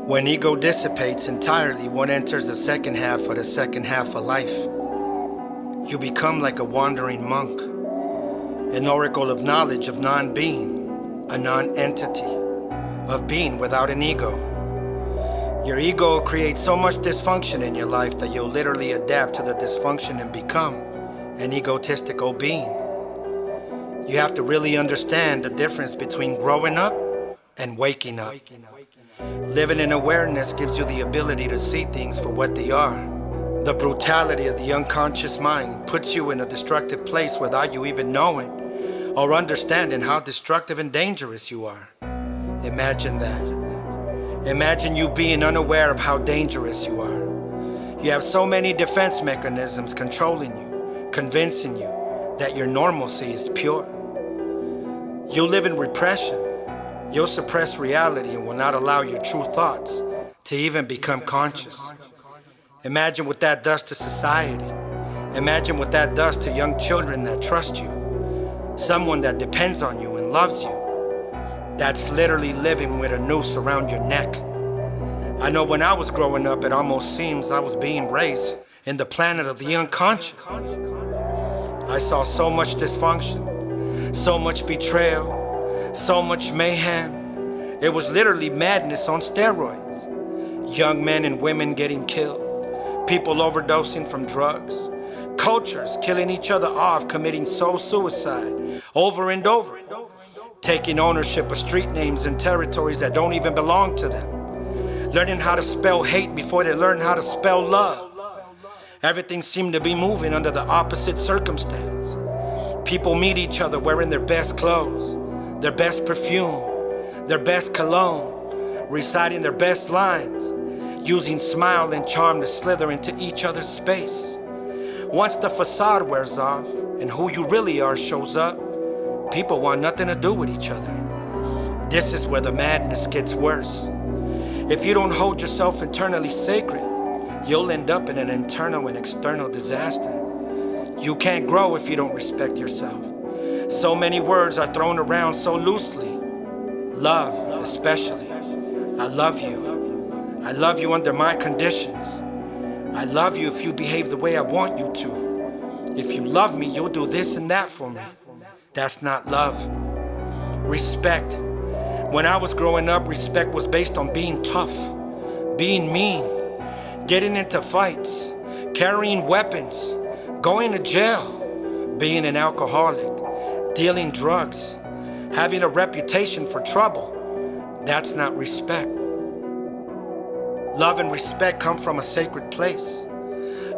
When ego dissipates entirely, one enters the second half of life. You become like a wandering monk, an oracle of knowledge of non-being, a non-entity, of being without an ego. Your ego creates so much dysfunction in your life that you'll literally adapt to the dysfunction and become an egotistical being. You have to really understand the difference between growing up and waking up. Living in awareness gives you the ability to see things for what they are. The brutality of the unconscious mind puts you in a destructive place without you even knowing or understanding how destructive and dangerous you are. Imagine that. Imagine you being unaware of how dangerous you are. You have so many defense mechanisms controlling you, convincing you that your normalcy is pure. You live in repression. You'll suppress reality and will not allow your true thoughts to even become conscious. Imagine what that does to society. Imagine what that does to young children that trust you, someone that depends on you and loves you. That's literally living with a noose around your neck. I know when I was growing up, it almost seems I was being raised in the planet of the unconscious. I saw so much dysfunction, so much betrayal, so much mayhem. It was literally madness on steroids. Young men and women getting killed, people overdosing from drugs, cultures killing each other off, committing soul suicide over and over, taking ownership of street names and territories that don't even belong to them, learning how to spell hate before they learn how to spell love. Everything seemed to be moving under the opposite circumstance. People meet each other wearing their best clothes, their best perfume, their best cologne, reciting their best lines, using smile and charm to slither into each other's space. Once the facade wears off and who you really are shows up, people want nothing to do with each other. This is where the madness gets worse. If you don't hold yourself internally sacred, you'll end up in an internal and external disaster. You can't grow if you don't respect yourself. So many words are thrown around so loosely. Love, especially. I love you. I love you under my conditions. I love you if you behave the way I want you to. If you love me, you'll do this and that for me. That's not love. Respect. When I was growing up, respect was based on being tough, being mean, getting into fights, carrying weapons, going to jail, being an alcoholic, dealing drugs, having a reputation for trouble. That's not respect. Love and respect come from a sacred place.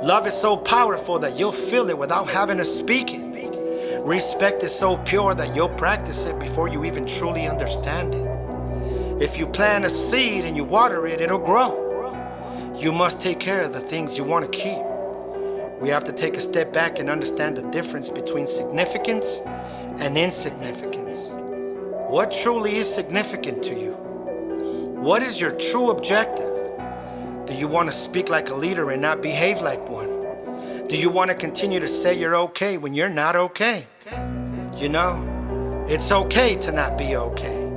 Love is so powerful that you'll feel it without having to speak it. Respect is so pure that you'll practice it before you even truly understand it. If you plant a seed and you water it, it'll grow. You must take care of the things you want to keep. We have to take a step back and understand the difference between significance and insignificance. What truly is significant to you? What is your true objective? Do you want to speak like a leader and not behave like one? Do you want to continue to say you're okay when you're not okay? You know, it's okay to not be okay.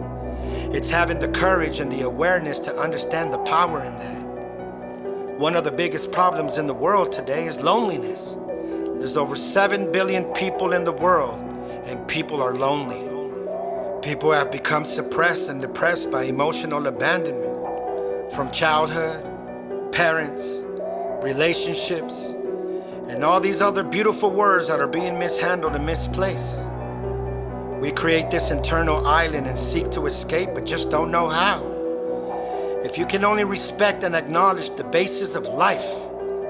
It's having the courage and the awareness to understand the power in that. One of the biggest problems in the world today is loneliness. There's over 7 billion people in the world, and people are lonely. People have become suppressed and depressed by emotional abandonment from childhood, parents, relationships, and all these other beautiful words that are being mishandled and misplaced. We create this internal island and seek to escape, but just don't know how. If you can only respect and acknowledge the basis of life,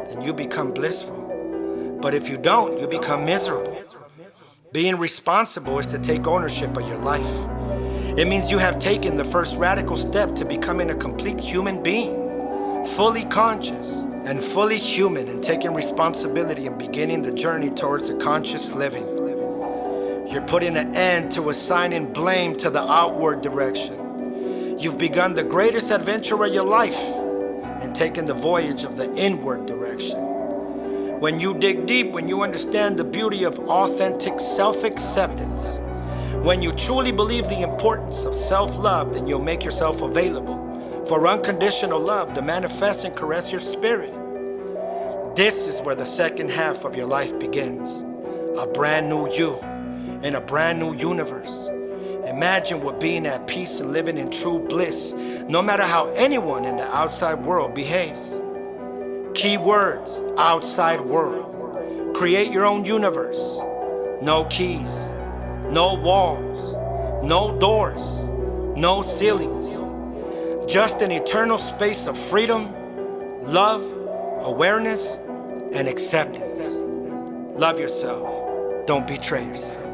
then you become blissful. But if you don't, you become miserable. Being responsible is to take ownership of your life. It means you have taken the first radical step to becoming a complete human being, fully conscious and fully human, and taking responsibility and beginning the journey towards a conscious living. You're putting an end to assigning blame to the outward direction. You've begun the greatest adventure of your life and taken the voyage of the inward direction. When you dig deep, when you understand the beauty of authentic self-acceptance, when you truly believe the importance of self-love, then you'll make yourself available for unconditional love to manifest and caress your spirit. This is where the second half of your life begins. A brand new you in a brand new universe. Imagine what being at peace and living in true bliss, no matter how anyone in the outside world behaves. Key words: outside world. Create your own universe. No keys, no walls, no doors, no ceilings. Just an eternal space of freedom, love, awareness, and acceptance. Love yourself. Don't betray yourself.